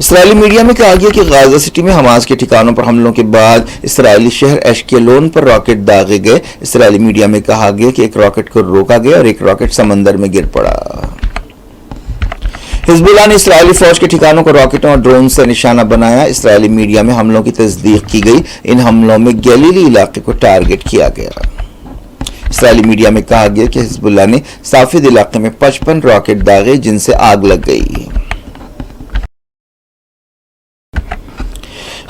اسرائیلی media میں کہا گیا کہ غازہ سٹی میں حماس کے ٹھکانوں پر حملوں کے بعد اسرائیلی شہر ایشکیلون پر راکٹ داغے گئے۔ اسرائیلی میڈیا میں کہا گیا کہ ایک راکٹ کو روکا گیا اور ایک راکٹ سمندر میں گر پڑا۔ حزب اللہ نے اسرائیلی فوج کے ٹھکانوں کو راکٹوں اور ڈرون سے نشانہ بنایا۔ اسرائیلی میڈیا میں حملوں کی تصدیق کی گئی۔ ان حملوں میں گلیلی علاقے کو ٹارگٹ کیا گیا۔ اسرائیلی میڈیا میں کہا گیا کہ حزب اللہ نے صافد علاقے میں 55 راکٹ داغے جن سے آگ لگ گئی۔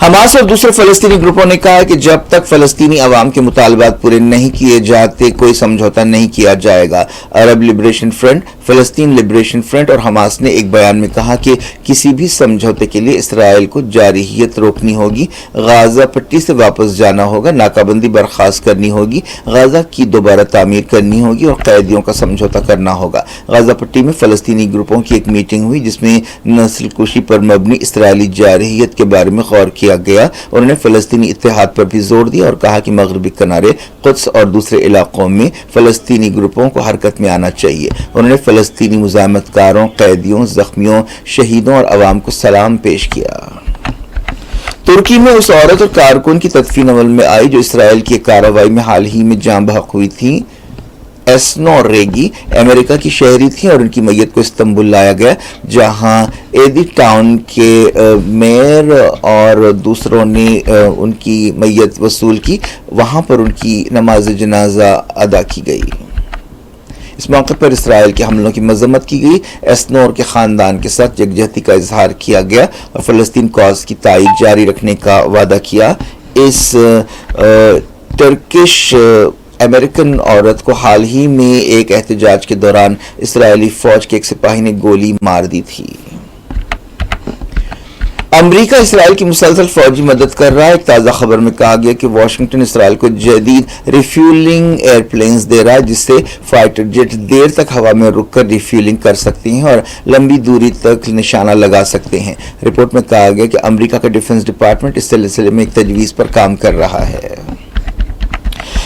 حماس اور دوسرے فلسطینی گروپوں نے کہا ہے کہ جب تک فلسطینی عوام کے مطالبات پورے نہیں کیے جاتے کوئی سمجھوتا نہیں کیا جائے گا۔ عرب لبریشن فرنٹ، فلسطین لبریشن فرنٹ اور حماس نے ایک بیان میں کہا کہ کسی بھی سمجھوتے کے لیے اسرائیل کو جارحیت روکنی ہوگی، غازہ پٹی سے واپس جانا ہوگا، ناکہ بندی برخاست کرنی ہوگی، غازہ کی دوبارہ تعمیر کرنی ہوگی اور قیدیوں کا سمجھوتا کرنا ہوگا۔ غازہ پٹی میں فلسطینی گروپوں کی ایک میٹنگ ہوئی جس میں نسل کشی پر مبنی اسرائیلی جارحیت کے بارے میں غور کیا گیا۔ انہوں نے فلسطینی اتحاد پر بھی زور دیا اور کہا کہ مغربی کنارے، قدس اور دوسرے علاقوں میں فلسطینی گروپوں کو حرکت میں آنا چاہیے۔ انہوں نے فلسطینی مزاحمت کاروں، قیدیوں، زخمیوں، شہیدوں اور عوام کو سلام پیش کیا۔ ترکی میں اس عورت اور کارکن کی تدفین عمل میں آئی جو اسرائیل کی ایک کارروائی میں حال ہی میں جاں بحق ہوئی تھی۔ ایسنو ریگی امریکہ کی شہری تھیں اور ان کی میت کو استنبول لایا گیا جہاں ایدی ٹاؤن کے میئر اور دوسروں نے ان کی میت وصول کی۔ وہاں پر ان کی نماز جنازہ ادا کی گئی۔ اس موقع پر اسرائیل کے حملوں کی مذمت کی گئی۔ ایسنور کے خاندان کے ساتھ یکجہتی کا اظہار کیا گیا اور فلسطین کاز کی تائید جاری رکھنے کا وعدہ کیا۔ اس ٹرکش امریکن عورت کو حال ہی میں ایک احتجاج کے دوران اسرائیلی فوج کے ایک سپاہی نے گولی مار دی تھی۔ امریکہ اسرائیل کی مسلسل فوجی مدد کر رہا ہے۔ ایک تازہ خبر میں کہا گیا کہ واشنگٹن اسرائیل کو جدید ریفیولنگ ایئر پلینز دے رہا ہے جس سے فائٹر جیٹ دیر تک ہوا میں رک کر ریفیولنگ کر سکتے ہیں اور لمبی دوری تک نشانہ لگا سکتے ہیں۔ رپورٹ میں کہا گیا کہ امریکہ کا ڈیفنس ڈپارٹمنٹ اس سلسلے میں ایک تجویز پر کام کر رہا ہے۔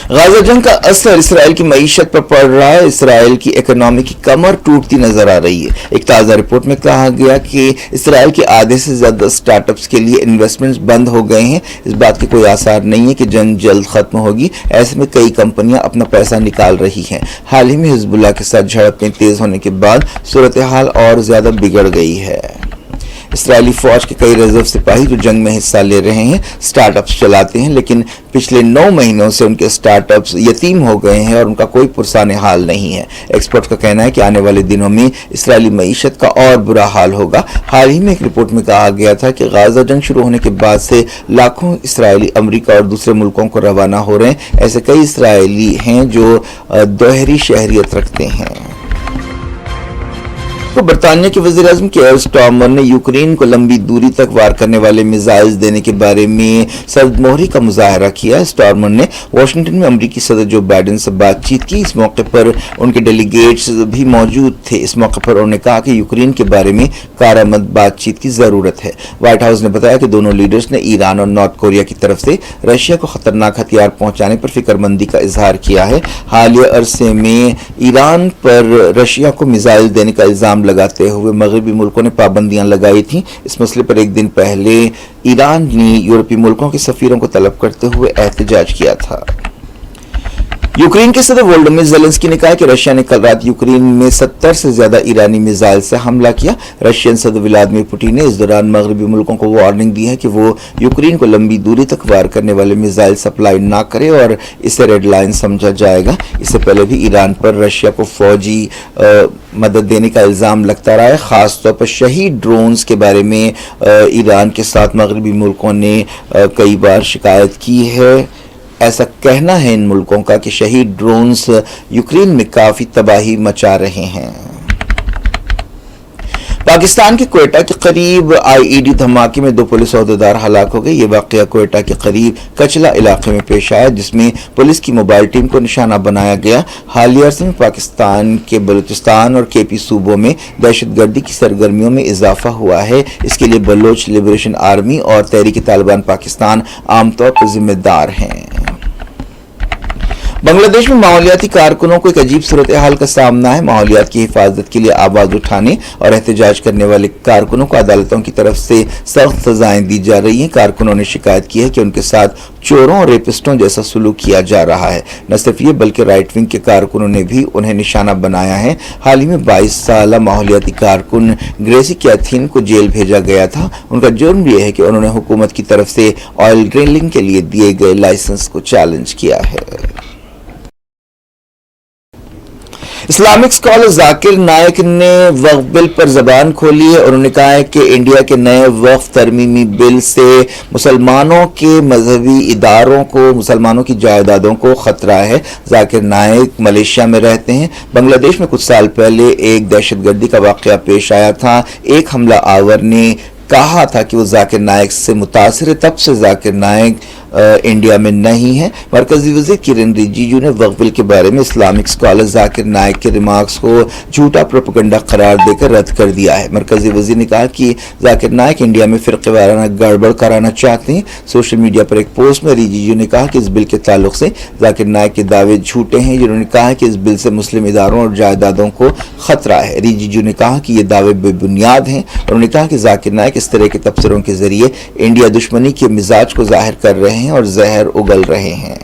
غازہ جنگ کا اثر اسرائیل کی معیشت پر پڑ رہا ہے۔ اسرائیل کی اکنامی کی کمر ٹوٹتی نظر آ رہی ہے۔ ایک تازہ رپورٹ میں کہا گیا کہ اسرائیل کے آدھے سے زیادہ سٹارٹ اپس کے لیے انویسٹمنٹس بند ہو گئے ہیں۔ اس بات کے کوئی آثار نہیں ہے کہ جنگ جلد ختم ہوگی۔ ایسے میں کئی کمپنیاں اپنا پیسہ نکال رہی ہیں۔ حال ہی میں حزب اللہ کے ساتھ جھڑپیں تیز ہونے کے بعد صورتحال اور زیادہ بگڑ گئی ہے۔ اسرائیلی فوج کے کئی ریزرو سپاہی جو جنگ میں حصہ لے رہے ہیں سٹارٹ اپس چلاتے ہیں لیکن پچھلے 9 مہینوں سے ان کے سٹارٹ اپس یتیم ہو گئے ہیں اور ان کا کوئی پرسان حال نہیں ہے۔ ایکسپرٹ کا کہنا ہے کہ آنے والے دنوں میں اسرائیلی معیشت کا اور برا حال ہوگا۔ حال ہی میں ایک رپورٹ میں کہا گیا تھا کہ غازہ جنگ شروع ہونے کے بعد سے لاکھوں اسرائیلی امریکہ اور دوسرے ملکوں کو روانہ ہو رہے ہیں۔ ایسے کئی اسرائیلی ہیں جو دوہری شہریت رکھتے ہیں۔ تو برطانیہ کے وزیر اعظم کیئر سٹارمر نے یوکرین کو لمبی دوری تک وار کرنے والے میزائلز دینے کے بارے میں سرد مہری کا مظاہرہ کیا۔ سٹارمر نے واشنگٹن میں امریکی صدر جو بائیڈن سے بات چیت کی۔ اس موقع پر ان کے ڈیلیگیٹس بھی موجود تھے۔ اس موقع پر انہوں نے کہا کہ یوکرین کے بارے میں کارآمد بات چیت کی ضرورت ہے۔ وائٹ ہاؤس نے بتایا کہ دونوں لیڈرز نے ایران اور نارتھ کوریا کی طرف سے رشیا کو خطرناک ہتھیار پہنچانے پر فکر مندی کا اظہار کیا ہے۔ حالیہ عرصے میں ایران پر رشیا کو میزائل دینے کا الزام لگاتے ہوئے مغربی ملکوں نے پابندیاں لگائی تھیں۔ اس مسئلے پر ایک دن پہلے ایران نے یورپی ملکوں کے سفیروں کو طلب کرتے ہوئے احتجاج کیا تھا۔ یوکرین کے صدر وولودیمیر زیلنسکی نے کہا کہ رشیا نے کل رات یوکرین میں 70 سے زیادہ ایرانی میزائل سے حملہ کیا۔ رشین صدر ولادیمیر پوٹن نے اس دوران مغربی ملکوں کو وارننگ دی ہے کہ وہ یوکرین کو لمبی دوری تک وار کرنے والے میزائل سپلائی نہ کرے اور اسے ریڈ لائن سمجھا جائے گا۔ اس سے پہلے بھی ایران پر رشیا کو فوجی مدد دینے کا الزام لگتا رہا ہے۔ خاص طور پر شہید ڈرونز کے بارے میں ایران کے ساتھ مغربی ملکوں نے کئی بار شکایت کی ہے۔ ایسا کہنا ہے ان ملکوں کا کہ شہید ڈرونز یوکرین میں کافی تباہی مچا رہے ہیں۔ پاکستان کے کوئٹہ کے قریب آئی ای ڈی دھماکے میں 2 پولیس عہدیدار ہلاک ہو گئے۔ یہ واقعہ کوئٹہ کے قریب کچلا علاقے میں پیش آیا جس میں پولیس کی موبائل ٹیم کو نشانہ بنایا گیا۔ حالیہ عرصے میں پاکستان کے بلوچستان اور کے پی صوبوں میں دہشت گردی کی سرگرمیوں میں اضافہ ہوا ہے۔ اس کے لیے بلوچ لبریشن آرمی اور تحریک طالبان پاکستان عام طور پر ذمہ دار ہیں۔ بنگلہ دیش میں ماحولیاتی کارکنوں کو ایک عجیب صورتحال کا سامنا ہے. ماحولیات کی حفاظت کے لیے آواز اٹھانے اور احتجاج کرنے والے کارکنوں کو عدالتوں کی طرف سے سخت سزائیں دی جا رہی ہیں. کارکنوں نے شکایت کی ہے کہ ان کے ساتھ چوروں اور ریپسٹوں جیسا سلوک کیا جا رہا ہے. نہ صرف یہ بلکہ رائٹ ونگ کے کارکنوں نے بھی انہیں نشانہ بنایا ہے. حال ہی میں 22 سالہ ماحولیاتی کارکن گریسی کیتھین کو جیل بھیجا گیا تھا. ان کا جرم یہ ہے کہ انہوں نے حکومت کی طرف سے آئل ڈرلنگ کے لیے دیے گئے لائسنس کو چیلنج کیا ہے. اسلامک اسکالر ذاکر نائک نے وقف بل پر زبان کھولی ہے. انہوں نے کہا ہے کہ انڈیا کے نئے وقف ترمیمی بل سے مسلمانوں کے مذہبی اداروں کو، مسلمانوں کی جائیدادوں کو خطرہ ہے. ذاکر نائک ملیشیا میں رہتے ہیں. بنگلہ دیش میں کچھ سال پہلے ایک دہشت گردی کا واقعہ پیش آیا تھا. ایک حملہ آور نے کہا تھا کہ وہ ذاکر نائک سے متاثر ہے. تب سے ذاکر نائک انڈیا میں نہیں ہے. مرکزی وزیر کرن رجیجو نے وقف بل کے بارے میں اسلامک اسکالر ذاکر نائک کے ریمارکس کو جھوٹا پروپیگنڈا قرار دے کر رد کر دیا ہے. مرکزی وزیر نے کہا کہ ذاکر نائک انڈیا میں فرقے وارانہ گڑبڑ کرانا چاہتے ہیں. سوشل میڈیا پر ایک پوسٹ میں رجیجو نے کہا کہ اس بل کے تعلق سے ذاکر نائک کے دعوے جھوٹے ہیں. جنہوں نے کہا کہ اس بل سے مسلم اداروں اور جائیدادوں کو خطرہ ہے. رجیجو نے کہا کہ یہ دعوے بے بنیاد ہیں. انہوں نے کہا کہ ذاکر نائک اس طرح کے تبصروں کے ذریعے انڈیا دشمنی کے مزاج کو ظاہر کر رہے ہیں اور زہر اگل رہے ہیں.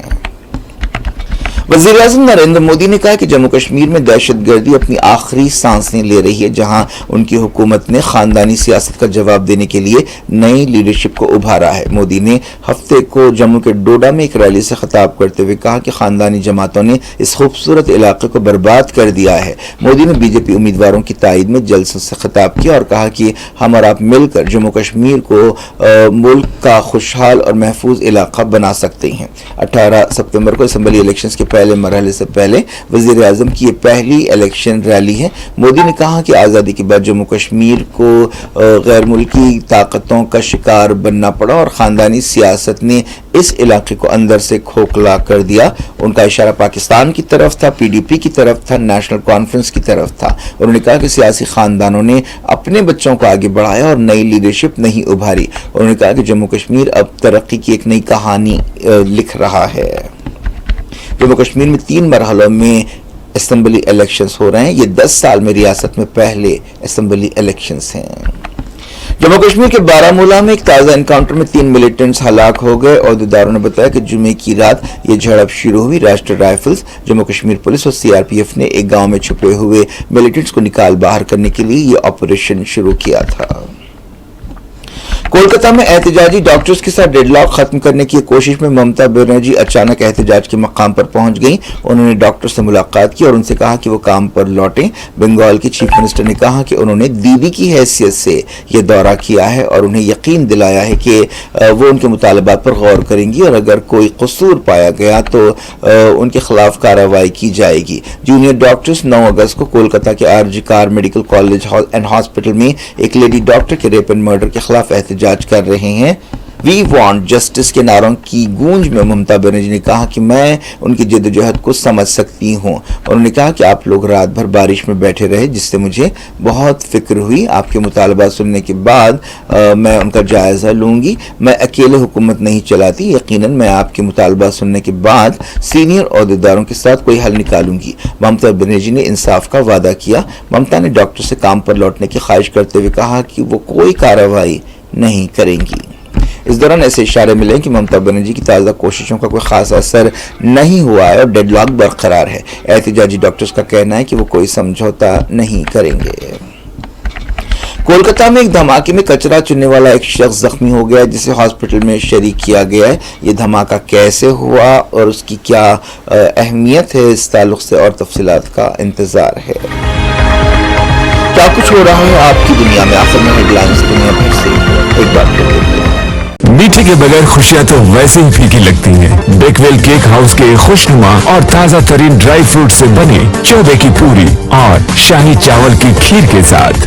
وزیر اعظم نریندر مودی نے کہا کہ جموں کشمیر میں دہشت گردی اپنی آخری سانسیں لے رہی ہے، جہاں ان کی حکومت نے خاندانی سیاست کا جواب دینے کے لیے نئی لیڈرشپ کو ابھارا ہے. مودی نے ہفتے کو جموں کے ڈوڈا میں ایک ریلی سے خطاب کرتے ہوئے کہا کہ خاندانی جماعتوں نے اس خوبصورت علاقے کو برباد کر دیا ہے. مودی نے بی جے پی امیدواروں کی تائید میں جلسوں سے خطاب کیا اور کہا کہ ہم اور آپ مل کر جموں کشمیر کو ملک کا خوشحال اور محفوظ علاقہ بنا سکتے ہیں. 18 ستمبر کو اسمبلی الیکشنز کے پہلے مرحلے سے پہلے وزیر اعظم کی یہ پہلی الیکشن ریلی ہے. مودی نے کہا کہ آزادی کے بعد جموں کشمیر کو غیر ملکی طاقتوں کا شکار بننا پڑا اور خاندانی سیاست نے اس علاقے کو اندر سے کھوکھلا کر دیا. ان کا اشارہ پاکستان کی طرف تھا، پی ڈی پی کی طرف تھا، نیشنل کانفرنس کی طرف تھا. انہوں نے کہا کہ سیاسی خاندانوں نے اپنے بچوں کو آگے بڑھایا اور نئی لیڈرشپ نہیں ابھاری. انہوں نے کہا کہ جموں کشمیر اب ترقی کی ایک نئی کہانی لکھ رہا ہے. جموں کشمیر میں 3 مرحلوں میں اسمبلی الیکشنز ہو رہے ہیں. یہ 10 سال میں ریاست میں پہلے اسمبلی الیکشنز ہیں. جموں کشمیر کے بارامولہ میں ایک تازہ انکاؤنٹر میں 3 ملیٹنٹس ہلاک ہو گئے. عہدیداروں نے بتایا کہ جمعے کی رات یہ جھڑپ شروع ہوئی. راشٹریہ رائفلز، جموں کشمیر پولیس اور سی آر پی ایف نے ایک گاؤں میں چھپے ہوئے ملیٹنٹس کو نکال باہر کرنے کے لیے یہ آپریشن شروع کیا تھا. کولکتہ میں احتجاجی ڈاکٹرز کے ساتھ ڈیڈ لاک ختم کرنے کی کوشش میں ممتا بنرجی اچانک احتجاج کے مقام پر پہنچ گئیں. انہوں نے ڈاکٹر سے ملاقات کی اور ان سے کہا کہ وہ کام پر لوٹیں. بنگال کے چیف منسٹر نے کہا کہ انہوں نے دیدی کی حیثیت سے یہ دورہ کیا ہے اور انہیں یقین دلایا ہے کہ وہ ان کے مطالبات پر غور کریں گی اور اگر کوئی قصور پایا گیا تو ان کے خلاف کارروائی کی جائے گی. جونیئر ڈاکٹرز 9 اگست کو کولکتہ کے R G Kar medical college and hospital میں ایک لیڈی ڈاکٹر کے ریپ اینڈ مرڈر کے خلاف احتجاج کر رہے ہیں. وی وانٹ جسٹس کے نعروں کی گونج میں ممتا بنرجی نے کہا کہ میں ان کی جدوجہد کو سمجھ سکتی ہوں. انہوں نے کہا کہ آپ لوگ رات بھر بارش میں بیٹھے رہے جس سے مجھے بہت فکر ہوئی. آپ کے مطالبات سننے کے بعد میں ان کا جائزہ لوں گی. میں اکیلے حکومت نہیں چلاتی. یقیناً میں آپ کے مطالبات سننے کے بعد سینئر عہدیداروں کے ساتھ کوئی حل نکالوں گی. ممتا بنرجی نے انصاف کا وعدہ کیا. ممتا نے ڈاکٹر سے کام پر لوٹنے کی خواہش کرتے ہوئے کہا کہ وہ کوئی کارروائی نہیں کریں گی. اس دوران ایسے اشارے ملے کہ ممتا بنرجی کی تازہ کوششوں کا کوئی خاص اثر نہیں ہوا ہے اور ڈیڈ لاک برقرار ہے. احتجاجی ڈاکٹرز کا کہنا ہے کہ وہ کوئی سمجھوتا نہیں کریں گے. کولکتہ میں ایک دھماکے میں کچرا چننے والا ایک شخص زخمی ہو گیا جسے ہاسپٹل میں شریک کیا گیا ہے. یہ دھماکہ کیسے ہوا اور اس کی کیا اہمیت ہے، اس تعلق سے اور تفصیلات کا انتظار ہے. کیا کچھ ہو رہا ہے آپ کی دنیا میں؟ آخر میں ہیڈ لائنز دنیا بھر سے ایک بار پھر دیکھتے ہیں. میٹھے کے بغیر خوشیاں تو ویسے ہی پھیکی لگتی ہیں. بیکویل کیک ہاؤس کے خوشنما اور تازہ ترین ڈرائی فروٹ سے بنے چوبے کی پوری اور شاہی چاول کی کھیر کے ساتھ